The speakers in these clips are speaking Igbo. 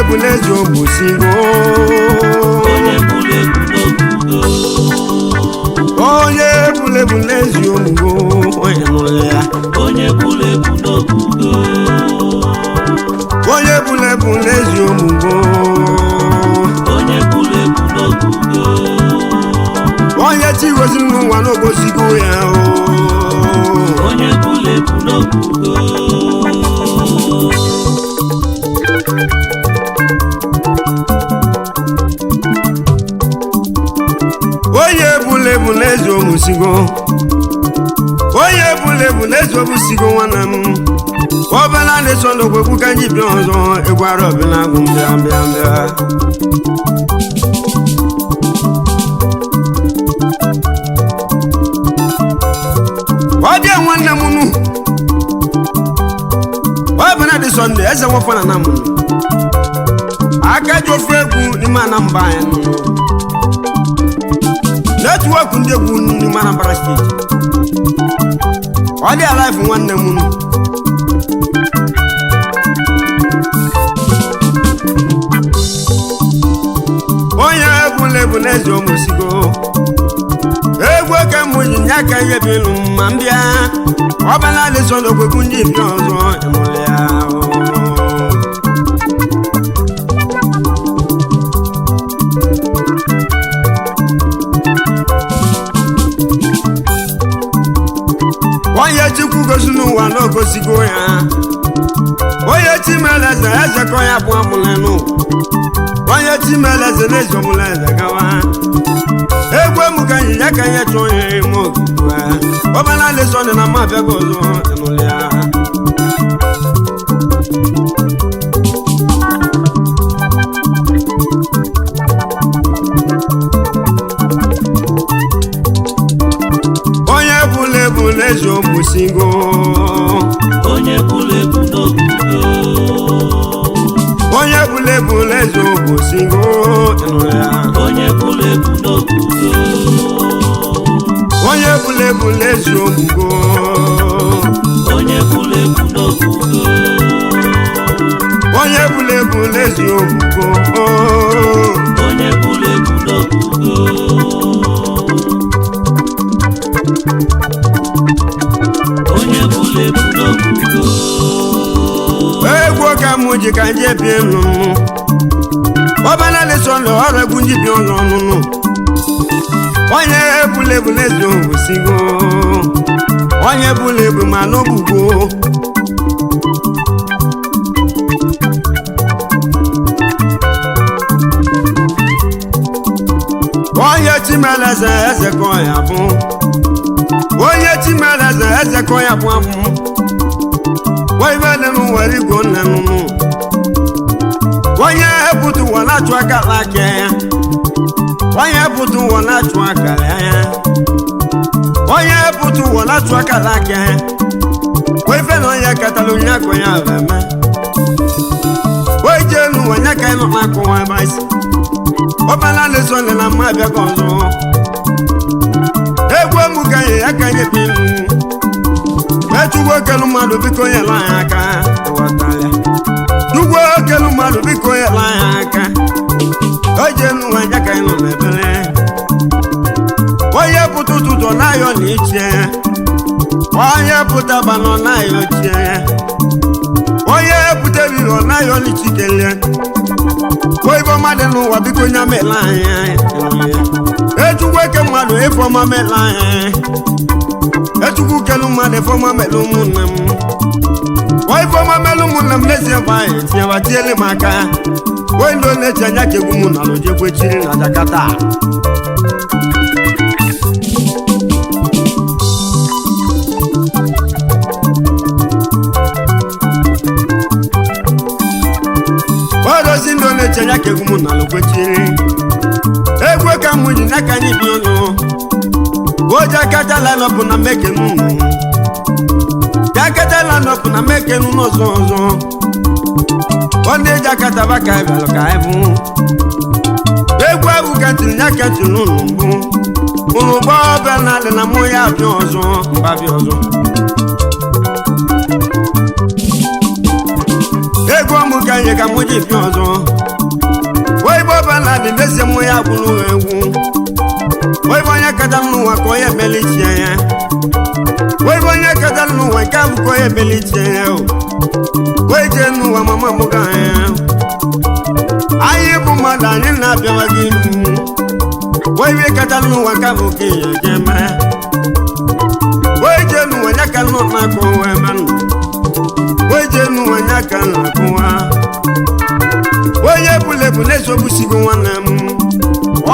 bulezi obusigo onye bulezi omugo onye nụrụ ya onye bulezi omugo onye tigoziri n'ụwa n'ogosigo ya onye bulezi omusigo onye bulezi obusigo nwanne m ọbụla na-eso n'ogwegwu ka anyị bịa ọzọ ịgwara ọbụla agụ mbịa ọ dị nwanne m nu ọbụla dị sọnde eze nwafọ na m aka ji ofe egwu n'ime Anambra anyị netwọk ndị egwu n'ime Anambra steeti ọ dị alive nwanne m nu onye bulezi omusigo egwu ka m ji nye aka ihe bụ ilu ma m bịa ọbala dịsọ n'ogwegwu ndị bịa ọzọ ịmụrụ ya onye Chukwu gosi n'ụwa n'ogosigo ya onye Chimeleze ezekọ ya bụ amụle n'ụwa onye Chimeleze na-ezomụla eze gawa egwu emuka nyinye ka ihe chọọ onye ime ogige ọbala lesọ dị na mma abịago ọzọ ịnụlụ ya onye bulezi omusigo onye bulezi obusigo ịnụlụ ya onye bulezi omugo onye bulezi omugo egwu ka m ji ka nje bie nụ ọbala lesọ na ọrụ egwu ndị bi ọzọ ọnụnụ onye bulezi obusigo onye bulebu ma n'ogbugbo onye Chimeleze ezekọ ya bụ onye Chimeleze ezekọ ya bụ abụ waivenụ nwere igwe nne nụnụ onye ebutu ụwa na-achụ aka aka ya onye ebutu ụwa na-achụ aka ya onye ebutu ụwa na-achụ aka aka ya waive na onye katara onye akọ ya eme oije elu onye ka ịnọ na-akụwa ebe isi ọbala na-eso nle na mma abịago ọzọ egwu emuka nye ya ka nye bụ ilu etugbo okelu mmadụ biko nyela anyị aka tugbo okelu mmadụ biko nyela anyị aka oje elu anya ka ịnọ n'ebere onye pụta ụtụtụ na-ayọ na iche onye pụta banọ na-ayọ chie onye pụta ebiri ọ na-ayọ n'ichikelie oyibo mmadụ n'ụwa biko nya mela anyị echukwu eke mmadụ ifeọma mela anyị echukwu kelu mmadụ ifeọma mela ụmụnne m ifeọma mela ụmụnne m n'ezie bụ anyị tinyeba tiele m aka wee ndị na-eche anya ka egwu m na lojekwechiri na Jakarta odozi ndị na-eche anya ka egwu m na lokwechiri egwu ka m ji n'aka anyị bi ọnụ oje akatala nọpụ na mekenu akatala nọpụ na mekenu n'ọzọ ọzọ ọ na-eji akataba ka anyị bịalụ ka anyị bụ egwu abụ ka tiri ya ka tiri n'ụlọ mbụ ụlọ ụgbọ ọbịa na adị na mụ ya abịa ọzọ mba bịa ọzọ egwu ọmụ ka anyị ka mụ ji bịa ọzọ dị n'ezie mụ ya gwụrụ egwu oyibo onye kacha n'ụwa ka onye melichie ya oyibo onye kacha n'ụwa nke abụ ka onye melichie ya wee jee n'ụwa mama mụ ga ya anyị bụ mmadụ anyị na-abịawa gị ilu oyibo kacha n'ụwa nke abụ ka ihe ga-eme wee jee n'ụwa ya ka nọ na-akpọ wee menụ wee jee n'ụwa ya ka na-akpụwa onye ebulebu na-ezogbusigo nwanne m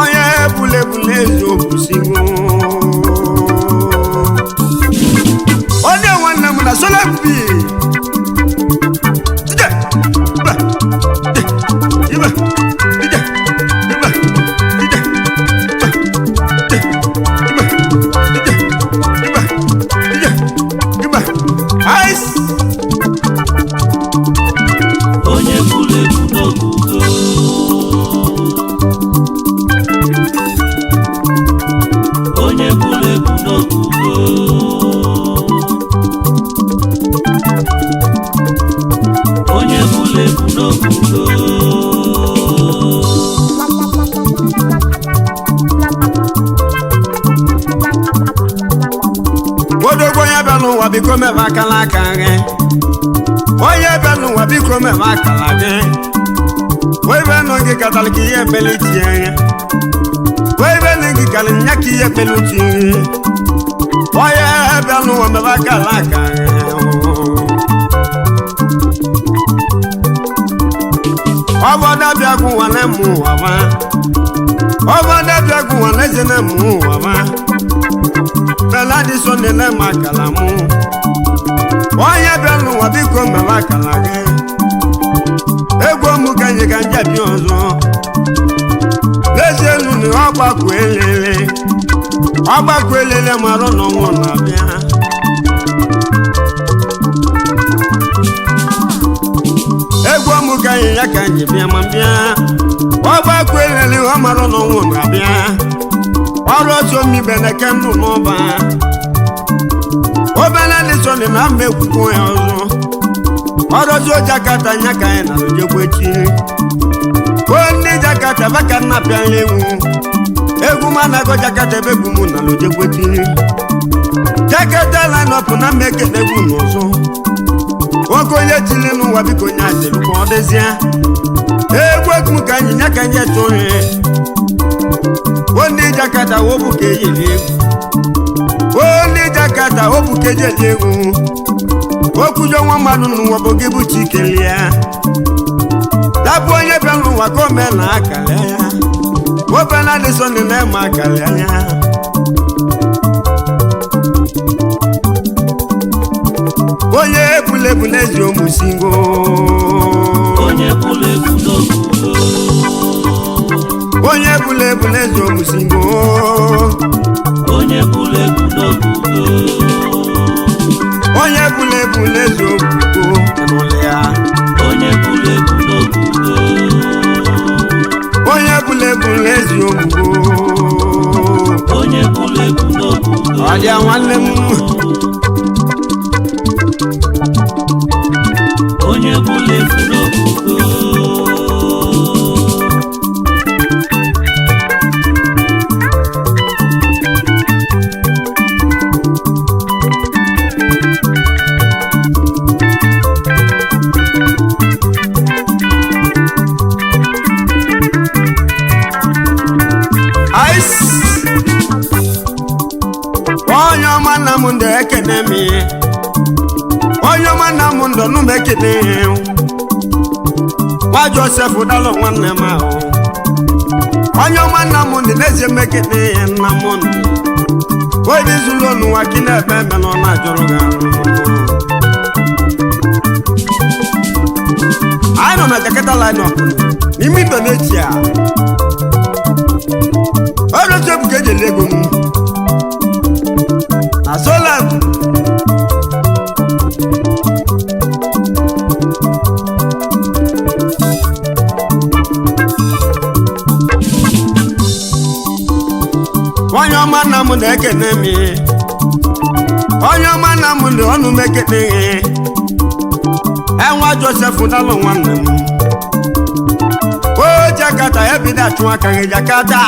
onye ebulebu na-ezogbusigo onye nwanne m na solepi onye bulebu n'ogugo onye bulebu n'ogugo onye bulebu n'ogugo odogbo onye bịa n'ụwa biko mebe akala aka gị onye bịa n'ụwa biko mebe akala gị webe nọ gị katara ka ihe ebelitie ya webe nọ gị kara nya ka ihe ebeluti onye bịa n'ụwa mebe akala aka gị ọbọdọ bịa gụ ụwa na-eme ụwa ma ọbọdọ bịa gụ ụwa na-eze na-eme ụwa ma bela dị sonde na-eme akala mụ onye bịa n'ụwa biko mebe akala gị egwu ọmụ ka nye ka njebi ọzọ n'ezie elu na ọgbakọ elele marụ n'ọnwụ na-abịa egwu ọmụ ka nye ya ka nje bịa ma bịa ọgbakọ elele ọ marụ n'ọnwụ na-abịa ọrụ ọsọ mmibe na eke ndụ n'ọba obele dị sọnị na mma ekwukwo ya ọzọ ọrọzi ojakata nya ka anyị na ojekwechi ndị jakata baka nna pịala egwu ma na-agọ jakata ebe egwu mụ na ojekwechi jakata linọpụ na mma ekele egwu n'ụzọ nwoke onye tili n'ụwa biko nye asịrị ka ọ dịzie egwu egwu ka anyị nya ka anyị etohe ndị jakata wobu ka eyiri egwu ndị jakata wobu ka eji eji egwu okwujo nwa mmadụ n'ụwa bụ gị bụ chikeli ya dabụ onye bịa n'ụwa ka o mee na akara ya obela dị sọnde na-eme akara ya onye ebulebu n'ezi omusingo onye bulebu n'ogugo onye ebulebu n'ezi omusingo onye bulebu n'ogugo onye bulebu n'ezi omugo n'ụlọ ya onye bulebu n'ogugo onye bulebu n'ezi omugo onye bulebu n'ogugo ọ dị ya nwanne m onye bulebu n'ogugo onye ọma nna m ndụ ekene m onye ọma nna m ndụ nụ m ekene nwa Joseph dalụ nwanne m ahụ onye ọma nna m ndụ n'ezie m ekene ya nna m ndụ onye zuru n'ụwa gị na-ebe ebe na ọ na-ajụrụ gị arụ anyị nọ na Jakarta lineup n'ime Indonesia ọrụ chọpụ ka ejele ego m na Solab onye ọma nna m na-ekene m onye ọma nna m na ọnụ m ekene enwa Joseph dalụ nwanne m o ji Jakarta ebido achụ aka gị Jakarta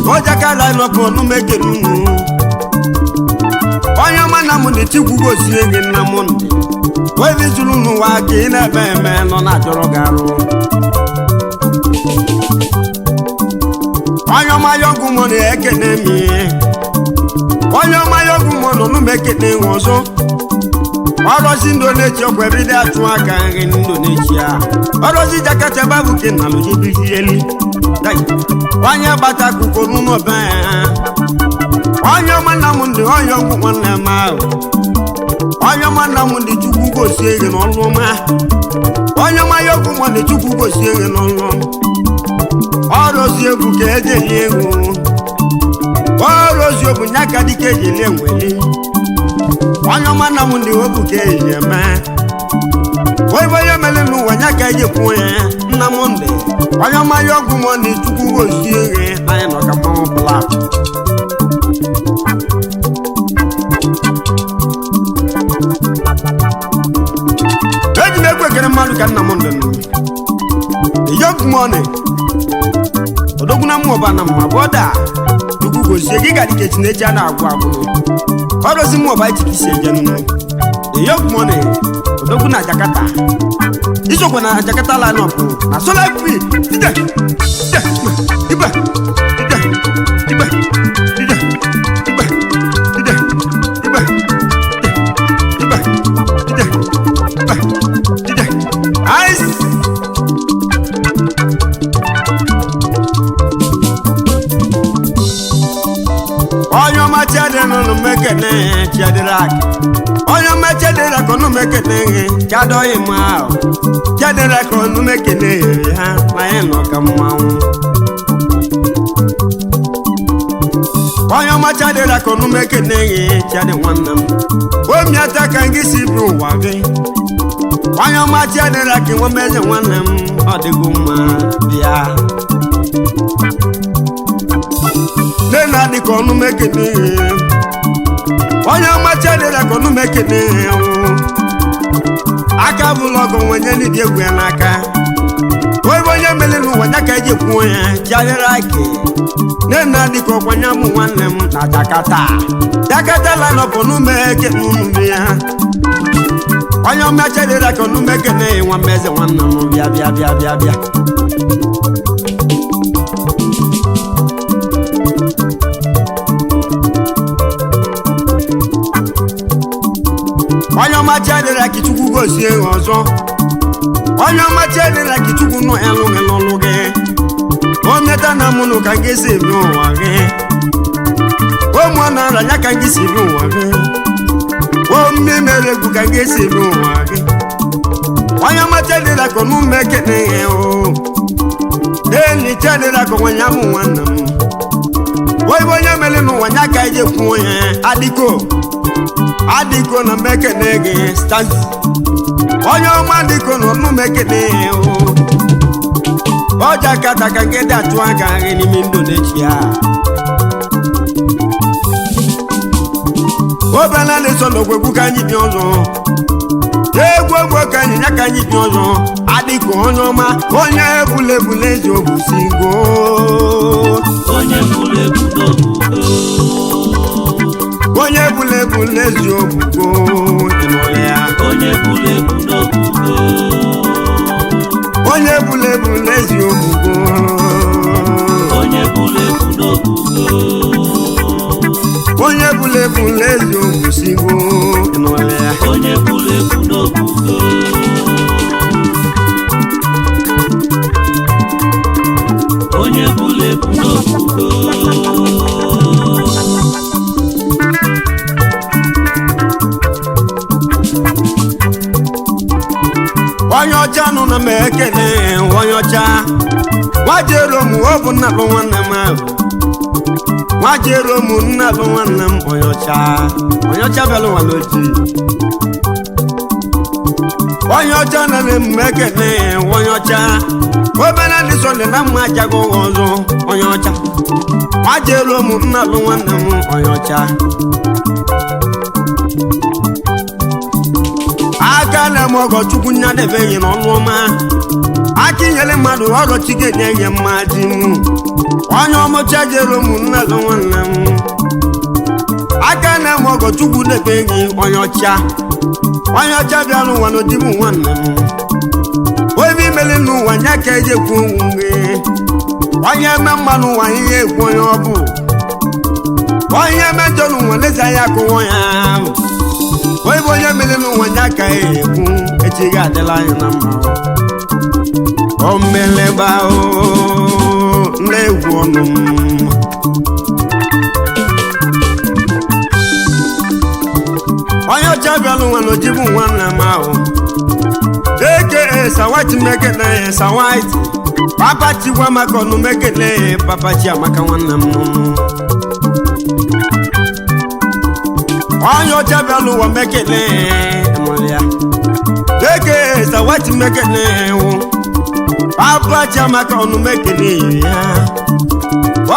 o Jakarta nọpụ ọnụmeke n'unu onye ọma nna m ndị Chukwu gosie gị nna m ndị obi zuru n'ụwa ka ị na-eme eme nọ na-achọrọ gị arụ onye ọma ya ọgwụ mọ na-ekene m onye ọma ya ọgwụ mọ nọ n'ụmụekene ọzọ ọrọzi Indonesia ọkwa ebido achụ aka nri Indonesia ọrọzi Jakarta babu ke na lojibizieli onye gbata akụkọ n'ụlọ be onye ọma nna m ndị onye ọgwụ nwanne m ahụ onye ọma nna m ndị Chukwu gosie gị n'ọlụ ọma onye ọma ya ọgwụ nwa ndị Chukwu gosie gị n'ọlụ ọrọzi egwu ka ejeli egwu ọrọzi egwu nya ka dịka ejeli enweli onye ọma nna m ndị obu ka eji eme oyibo ya mere n'ụwa nya ka eji kwuo ya nna m ndị onye ọma ya ọgwụ nwa ndị Chukwu gosie gị anyị nọ ka mmanwụ bụla eji m egwu ekere mmadụ ka nna m ndị nụ iyọgwụ m ọnị odogwu na mmụọba na mma bụ ọda Chukwu gozie gị ga dịka Chineche a na-agwụ agwụ ọrụzi mmụọba ichi ka isi eje nụ iyọgwụ m ọnị odogwu na Jakarta isokwa na Jakarta line-up na Solar Free ide ibe ide ibe ide ibe ide ibe ibe ide ibe ide ice onye ọma chede n'ụlọ mekene chedere aka onye ọma chedere aka ọnụ mekene ihe chadoghị m ahụ chedere aka ọnụ mekene ha ma anyị nọ ka mmanwụ onye ọma chedere aka ọnụ mekene ihe chede nwanne m omiata ka gị si bụ ụwa gị onye ọma chedere aka nwe meze nwanne m ọ dịgo mma bịa nena dịka ọnụ mekene onye ọma chedere ka ọnụ mekene aka bụlụ ọgụ nwenye n'ịdị egwu ya n'aka oyibo onye mele n'ụwa ya ka eji kwuo ya chadere aka nena dịka ọkwanye mụ nwanne m na Jakarta line-up ọnụ mekene unu ya onye ọma chedere ka ọnụ mekene nwa mmeze nwanne m bịa bịa bịa bịa bịa onye ọma chedere ka Chukwu gosie ọzọ onye ọma chedere ka Chukwu nọ ya lụghị n'ọlụ gị o meta na mụnụ ka gị si bi ụwa gị ụmụ na-ara ya ka gị si bi ụwa gị o mme mere egwu ka gị si bi ụwa gị onye ọma chedere ka ọnụ mekene ihe o eni chedere ka onwe ya mụ nwanne m oyibo onye mere n'ụwa ya ka eji kwuo ya adịko na mekene gị stazi onye ọma dịko na ọnụ mekene o Jakarta ka gị dị achụ aka gị n'ime Indonesia obela na-eso n'ogwegwu ka anyị bi ọzọ egwu egwu ka anyị ya ka anyị bi ọzọ adịko onye ọma onye ebule ezi obusigo onye ebule onye bule ezi obugo ya onye bule onye bule ezi obugo onye bule onye bule ezi obusigo ya onye bule onye bule onye ọcha nọ na m ekene onye ọcha nwajere m ọ bụ nna bụ nwanne m ahụ nwajere m nna bụ nwanne m onye ọcha bịara ụwa n'oji onye ọcha na m ekene onye ọcha obere ndị sọnde na mma ajago ọzọ onye ọcha nwajere m nna bụ nwanne m onye ọcha aka na m ọgọ Chukwu nyadebeghị n'ọnụ ọma aka inyere mmadụ ọrụ chi ga-enye ihe mmadụ onye ọmụcha jere ụmụnne gị nwanne m aka na-eme ọgọ chukwu debe gị onye ọcha bịara ụwa n'odibu nwanne m obi imeli n'ụwa nye ka eji ekwu onwu gị onye eme mma n'ụwa ihe ekwu onye ọ bụ onye mejọ n'ụwa n'ezi anya akụwọ ya oyibo onye mere n'ụwa nye aka ya ekwu echi ga-adịla anyị na mma omeleba na-egwu ọnụ m onye ọcha bịara ụwa n'ojibu nwanne m ahụ eke sawaiti mekene sawaiti papa chikwa maka ọnụ mekene papa chi amaka nwanne m onye ọcha bịara ụwa mekene ya eke sawaiti mekene papa chi amaka ọnụ mekene ya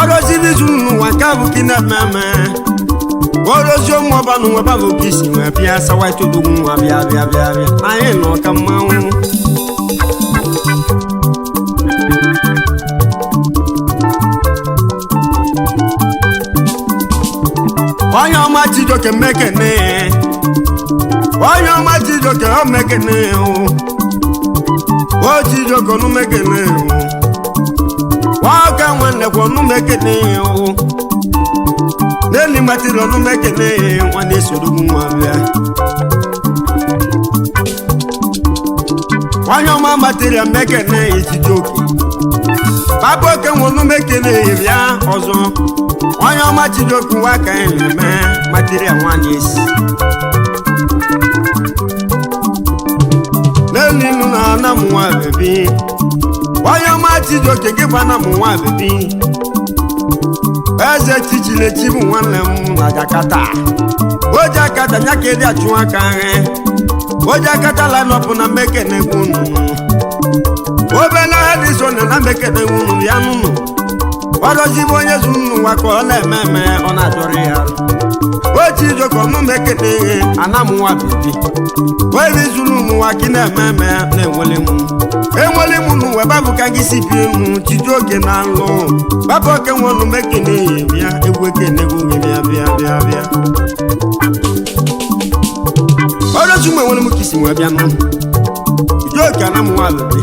ọrọziri zuru n'ụwa nke bụ ki na-ememe orozi ụmụ ọba n'ụwa babụ ka isi wee bịa sawaiti odogwu nwa bịa anyị nọ ka mmanwụ onye ọma Chijioke mekene onye ọma Chijioke ọ mekene o Chijioke ọnụ mekene nwoke nwanne kwa ọnụ mekene n'eli matiri ọnụ mekene nwanne sorogbu nwa bịa onye ọma matiri mekene Chijioke papa oke nwe ọnụ mekene bịa ọzọ onye ọma Chijioke nwa ka anyị na-eme matiri nwanne esi n'eli nụ na ana m nwa bebi onye ọma Chijioke gị bụ ana m nwa bebi eze chichilechi bụ nwanne m na Jakarta o Jakarta nya ka ịdị achụ aka nri o Jakarta lanọpụ na mekene gwunu obele ha dị so na mekene gwunu ya nụnụ ọrọzibe onye zuru n'ụwa ka ọ na-eme eme ọ na-adọrọ ya o Chijioke ọnụ mekene ana m nwa bebi oyi zuru n'ụwa ka ị na-eme eme na-enwele m n'ụwa babụ ka gị si bie enu Chijioke na nlụ babụ oke nwe ọnụ mekene bịa egwu ekenego gị bịa ọrọzi ụmụ enwere m ka isi nwe bịa nụ Chijioke ana m nwa bebi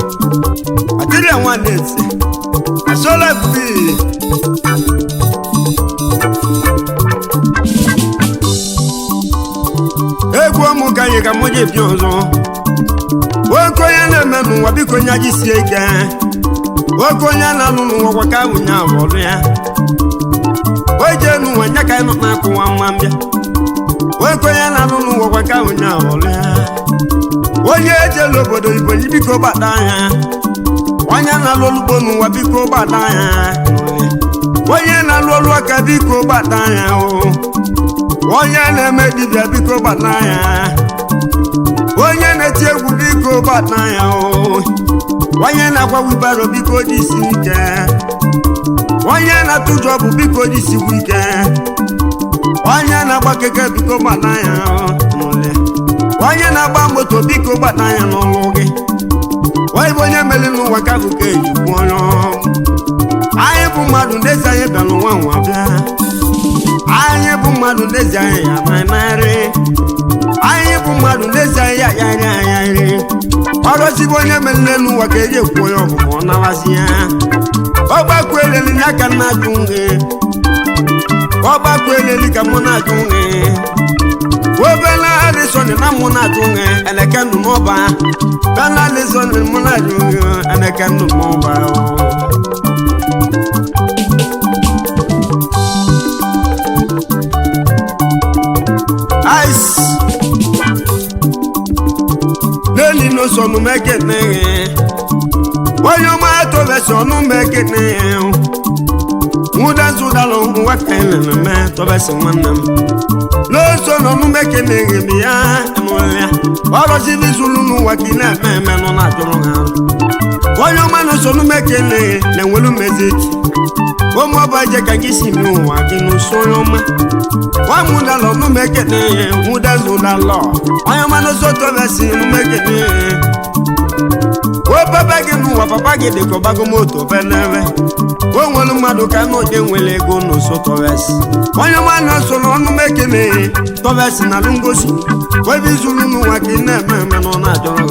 adịrị ya nwa na-eze asola ebubi egwu ọmụ ka anyị ka mụ ji bịa ọzọ nwoke onye na-eme n'ụwa biko nye ji sie ike nwoke onye na-alụ n'ụwa kwa ka bụ nya ọrụ ya o jee n'ụwa nye ka anyị nọ na-akwụwa nwa mbịa nwoke onye na-alụ n'ụwa kwa ka bụ nya ọrụ ya onye ejela obodo Igbo biko gbata anya onye na-alụ olugbo n'ụwa biko gbata anya onye na-alụ olu aka biko gbata anya onye na-eme dibịa biko gbata anya onye na-eti egwu biko gbata anya onye na-agwa wibaro biko disi ike onye na-atụ jọbụ biko disikwu ike onye na-agba keke biko gbata anya onye na-agba moto biko gbata anya n'ọlụ gị oyibo onye mere n'ụwa ka bụ ka ejikwu onye anyị bụ mmadụ n'ezi anyị bịa n'ụwa nwa bịa anyị bụ mmadụ n'ezi anyị ya narị anyị bụ mmadụ n'ezi anyị ya yarị ọrọzibe onye mere n'ụwa ka eji ekwu onye ọbụma ọ nawazi ya ọgbakọ eleli ya ka nna ajụ nri ọgbakọ eleli ka mụ na-ajụ nri obele adịsọnị na mụ na-ajụ nri eleke ndụ n'ọba bela adịsọnị mụ na-ajụ nri eleke ndụ n'ọba ice n'eli n'osọnụ mekene onye ọma tọbesọnụ mekene nwụda zụdalụ nwa ka anyị na-eme tọbesi nwanne m n'osọnụ mekene ghebe ya emụrịa ọrọzibi zulu n'ụwa ka ị na-eme eme nọ na-ajụrụ ha onye ọma n'osọnụ mekene na-enwelu mmezi echi ụmụ ọba je ka gị si mi ụwa gị n'ụsọ onye ọma nwa mụdalụ ọnụ mekene nwụda zụdalụ onye ọma n'ụsọ tọbesi nụ mekene o papa gị n'ụwa papa gị dịka ọgbago moto benere o nwere mmadụ ka na onye nwere ego n'ụsọ Torres onye ọma na-eso n'ọnụ m ekele Torres na alụ ngosi ebe izuru n'ụwa ka ị na-eme eme na ọ na-ajọrọ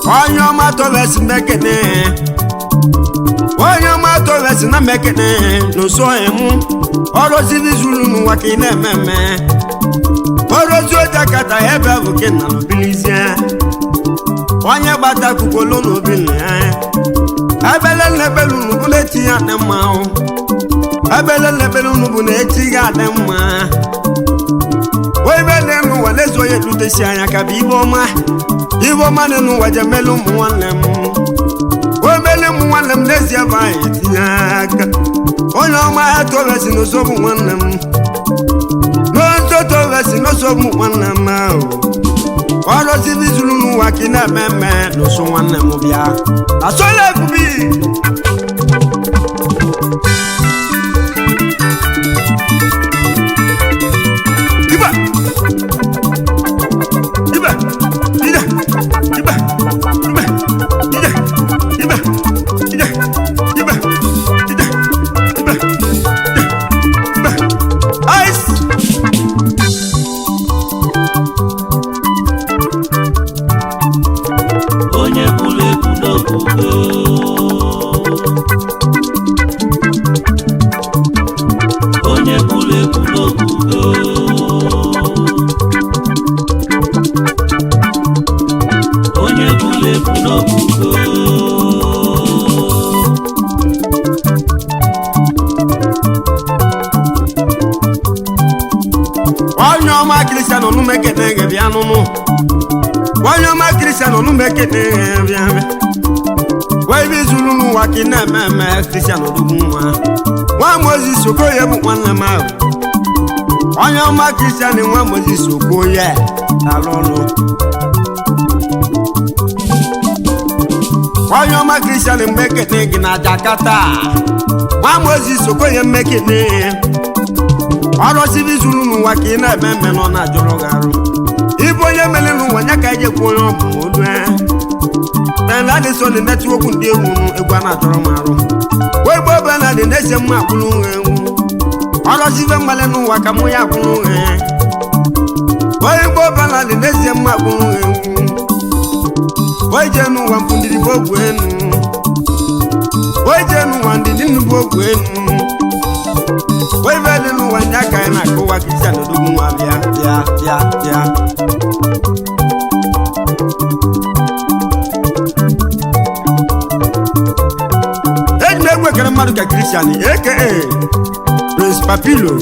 ha onye ọma Torres mekene onye ọma Torres na mekene n'ụsọ emu ọrụziri zuru n'ụwa ka ị na-eme eme ọrụzi oja kata ebe bụ gị na n'obilizie onye gbata kukolo n'obili ebele lebelu n'ubu na-eti ya dị mma ebele lebelu n'ubu na-eti ya dị mma oibe dị n'ụwa na-ezu onye lutesi anya ka bụ ibe ọma dị n'ụwa jemelu ụmụ nwanne m omele ụmụ nwanne m n'ezie bụ anyị etinye aka onye ọma ya Torres n'osobụ nwanne m n'oso Torres n'osobụ nwanne m ahụ ọrụzibi zuru n'ụwa ka ị na-eme eme n'ụsọ nwanne m bịa asola ebubi iba iba ida iba iba ida iba ida iba ida iba iba ice onye bụrụ ebu n'obugo onye bụrụ ebu n'obugo onye bụrụ ebu n'obugo onye ọma Christian onumekene bịa n'ụnụ onye ọma Christian onumekene bịa wee bi zuru n'ụwa ka ị na-eme eme Christian odogwu nwa Moses Okoye bụ nwanne m ahụ onye ọma Christian nwa Moses Okoye na-alụ ọrụ onye ọma Christian mmekene gị na Jakarta nwa Moses Okoye mmekene ọrụzibi zuru n'ụwa ka ị na-eme eme nọ na-ajọrọ gị arụ ịbụ onye mere n'ụwa nya ka eji ekwu onye ọ bụ olu na adịso dị ndetị okwu ndị egwu egwu a na-ajọrọ m arụ wee gbe obe na dị na-ese mma akwụrụ nwe egwu ọrụzibe mmale n'ụwa ka mụ ya akwụrụ nwe onye gbe obe na dị na-ese mma akwụrụ nwe egwu onye jee n'ụwa mpụ ndidi bụ ogwu enu onye jee n'ụwa ndidi nnu bụ ogwu enu wee be dị n'ụwa ndị aka anyị na-akụwa Christian odogwu nwa bịa bịa bịa bịa eji m egwu ekere mmadụ ka Christian aka Prince Papilo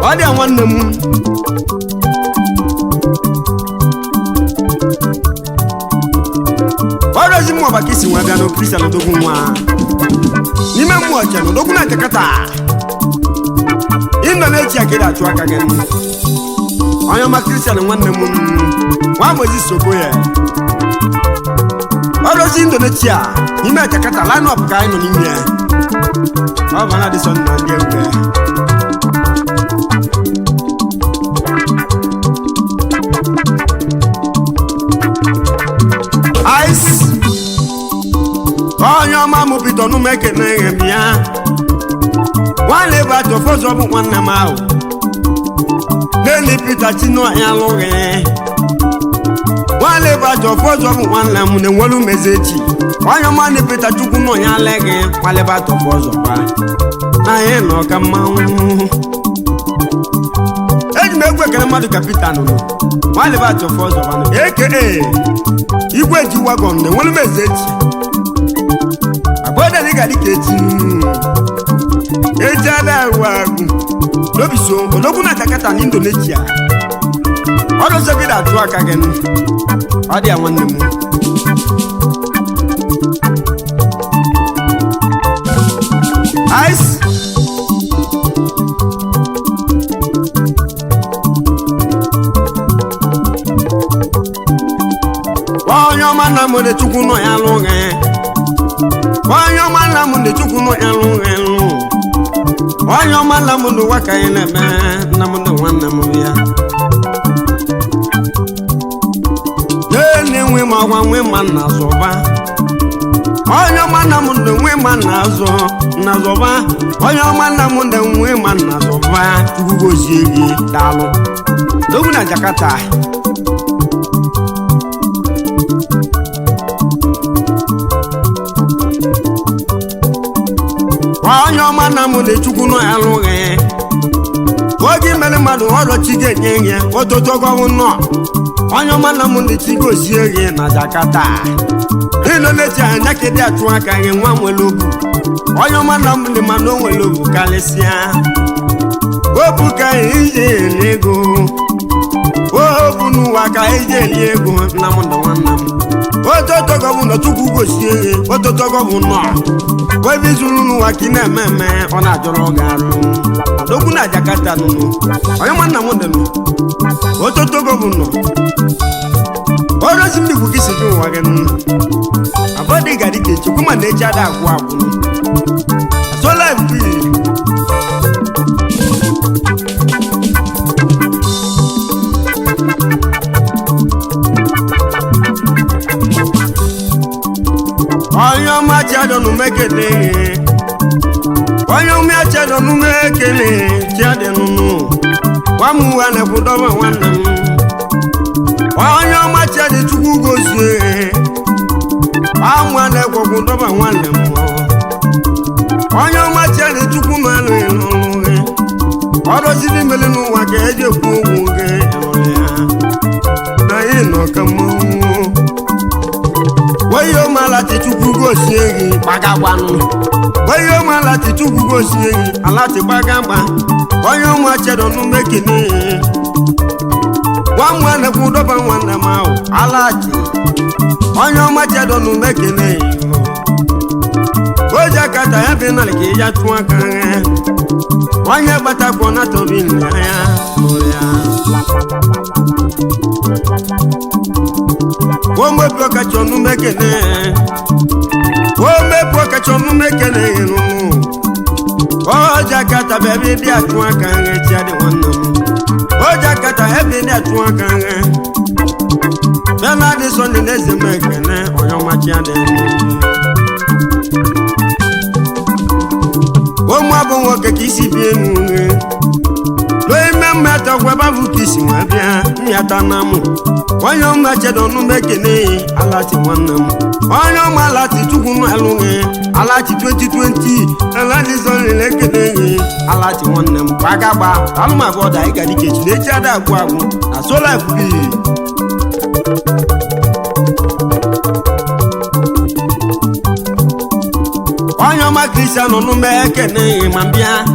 ọ dị nwanne m ọrụzi m ọba ka isi nwa bịa na Christian odogwu nwa n'ime mmụọ ọcha na odogwu na Jakarta ịnọ na-echi akịrị achụ aka gị onye ọma Christian nwanne m nwa Moses Okoye ọrụzi Indonesia n'ime Jakarta line-up ka anyị nọ n'ime ọ bụ na dịsọ na ndị egwu ice onye ọma mụ Peter onumekene m ya nwanne bụ atọ fọzọ bụ nwanne m ahụ n'eli Peter Chino ya alụghị nwanne bụ atọ fọzọ bụ nwanne m na-enwelu mezechi onye ọma na Peter Chukwu nọ ya alịghị nwanne bụ atọ fọzọ kwa na anyị nọ ka mmanwụ eji m egwu ekele mmadụ ka Peter nụnụ nwanne bụ atọ fọzọ kwanụ aka igwe ji wagon na-enwelu mezechi agwada dị ka echi eji ada ahụ agụ n'obi so odogwu na Jakarta na Indonesia ọrụzọ gị na-atụ aka gị ọ dị ya nwanne m ice onye ọma na mụrụ Chukwu nọ ya alụghị onye ọma nna m ndị chukwu nọ elu elu onye ọma nna m ndị ụwa ka anyị na-eme nna m ndị nwanne m ya na-enwe ma ọgwa nwe ma nna zọba onye ọma nna m ndị nwe ma nna zọba onye ọma nna m ndị nwe ma nna zọba chukwu gozie gị daalụ n'ogwu na Jakarta onye ọma nna m dị chukwu nọ ya lụghị oge mere mmadụ ọrọchi ga-enye ihe ototogowu nọ onye ọma nna m dị chi gozie gị na Jakarta ịnọlechi anya kedị atụ aka gị nwa nwere obu onye ọma nna m dị mana o nwere obu karịsịa obu ka iji eli ego obu n'ụwa ka iji eli ego nna m dị nwanne m ototogowu nọ chukwu gozie gị ototogowu nọ obi zuru n'ụwa ka ị na-eme eme ọ na-ajọrọ gị arụ odogwu na Jakarta nụnụ onye nwanna m dị nụ ototogo bụ nọ orozi mmigwu gị si gị ụwa gị nụ abọdị gadị ka echekwu ma na-eji ada agwụ agwụ sola mpi onye ọma chiadọnụ mekele onye ume chiadọnụ mekele chiadịnụnụ nwamuwa na-ekwudọba nwanne m onye ọma chiadị chukwu gozie amụa na-ekwekwudọba nwanne m onye ọma chiadị chukwu na-alụ ịlụlụ gị ọrụziri mmeli n'ụwa ka eji ekwu okwu gị ịlụlụ ya na ị nọ ka mmanwụ onye ọmalati chukwu gozie gị gbagagbanụ onye ọmalati chukwu gozie gị alati gbagagba onye ụmụ achedọnụ mekene nwa na-ekwu dọba nwanne m ahụ alati onye ọma chedọnụ mekene o Jakarta ya bi nalị ka ịja tụọ aka ya onye gbatakwọ na tobi nna ya nụrụ ya omepu ọkacha ọnụ mekene omepu ọkacha ọnụ mekene ịnụ o Jakarta bụ ebe dị atụ aka nhe chi adị nwanne m o Jakarta ebe dị atụ aka nhe bena dị sọnde na-eze mekene onye ọma chi adị ụmụ abụ nwoke ka isi bie n'uhe loo ime mmetọ gwababụ ka isi nwa bịa mmịata na mụ onye ọma chedọnụ mekene alati nwanne m onye ọma alati chukwu alụghị alati 2020 alati zọrịla ekene gị alati nwanne m gbagagba alụmabụ ọda ịga dịka echi na-echi ada agwụ agwụ na sola fb onye ọma Kristian nọ n'ume ekene ma mbịa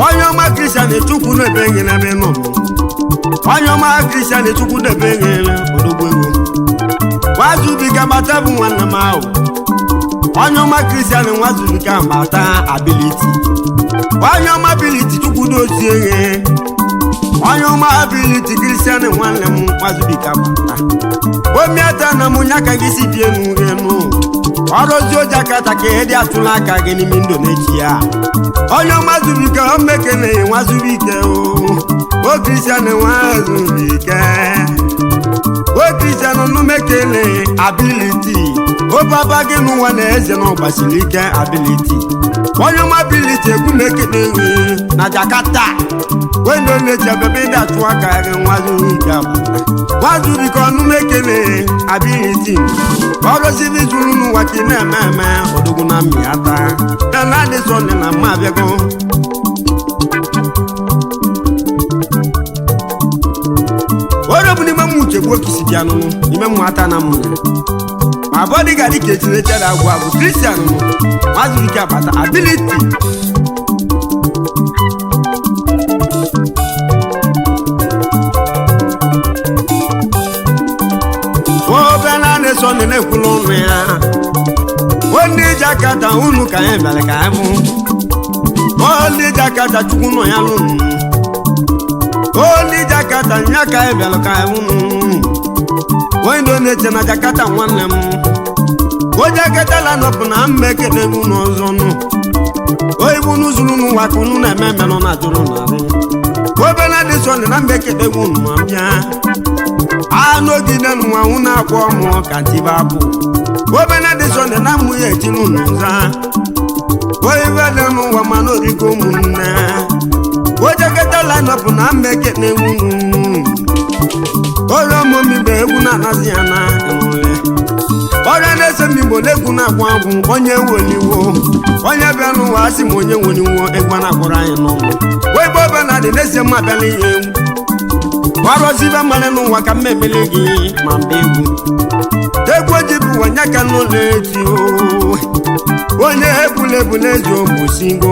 onye ọma Kristian chukwu na-ebe gị n'ebe nọ onye ọma Kristian chukwu na-ebe gị odogwu ego nwazubiga gbata bụ nwanne m ahụ onye ọma Kristian nwazubiga gbata ability onye ọma ability chukwu dozie gị onye ọma ability Kristian nwanne m nwazubiga gbata omiata na m nya ka gị si bie n'ughe nụ ọrụzi o Jakarta ka ihe dị atụla aka gị n'ime Indonesia onye ọmazubike o mekene nwazubike o Kristian nwazubike o Kristian numekene ability o baba gị n'ụwa na eze na ọgbasiri ike ability onye ọma ability egwu mekene na Jakarta wendo na-eche bebe dị atụ aka gị nwazubike nwazubike ọnumekene ability ọrụzibi zuru n'ụwa ka ị na-eme eme odogwu na mmịata na dị sọnde na mma abịago onye bụ n'ime mmụ uchegbu okisi bịa nụnụ ime mmụata na mmụ ma abụọ dị ga dị ka echiri echere agwụ agwụ Kristian nụ nwazubike agbata ability sọnde na-ekwula ọnụ ya ndị Jakarta unu ka anyị bịara ka anyị bụ ndị Jakarta chukwu nọ ya lụnụ ndị Jakarta nya ka anyị bịara ka anyị bụ onye na-eche na Jakarta nwanne m onye ketala nọpụ na mmekene egwu n'ọzọ nụ oyibu n'uzuru n'ụwa ka unu na-eme eme nọ na jụrụ n'arụ obere dị sọnde na mmekene egwu ma bịa anọgide n'ụwa unu akwa ọmụ ka ntiba bụ obere dị sọnde na mmụ ya etinu n'ụza oyibe dị n'ụwa mana origo ụmụnne onye ketala nọpụ na mmekene egwu onye ọmụmibe egwu na-anazi ya na enwere ọrịa na-ese m igbo na-egwu na-agwụ agwụ onye weliwo onye bịa n'ụwa asị m onye weliwo egwu na-akwụrụ anyị n'ọnwụ wee ebe ọbịa na adị na-ese m abịala ihe egwu gwarọzibe mmalị n'ụwa ka m emele gị ma mba egwu ji bụ onye ka n'ụlọ eji onye ebulebule ezi ogbusigo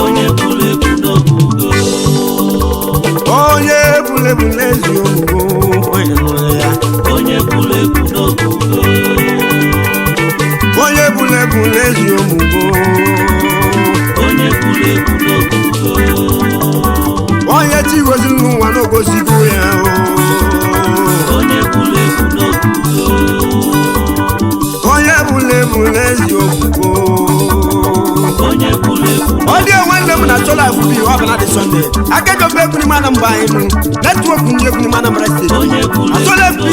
onye bulebu n'obugo onye ebulebule ezi ogbugo onye nụrụ ya onye bulebu n'obugo onye ebulebule ezi ogbugo onye bulebu n'obugo onye tigoziri n'ụwa n'ogosigo ya onye bulebu n'obugo onye ebulebule ezi ogbugo onye bulebu ọ dị nwanne m na chọla afụbi ọ bụla dị sọnde akejo mbe egwu n'ime Anambra anyị nụ netwọk ndị egwu n'ime Anambra steeti onye achọla FB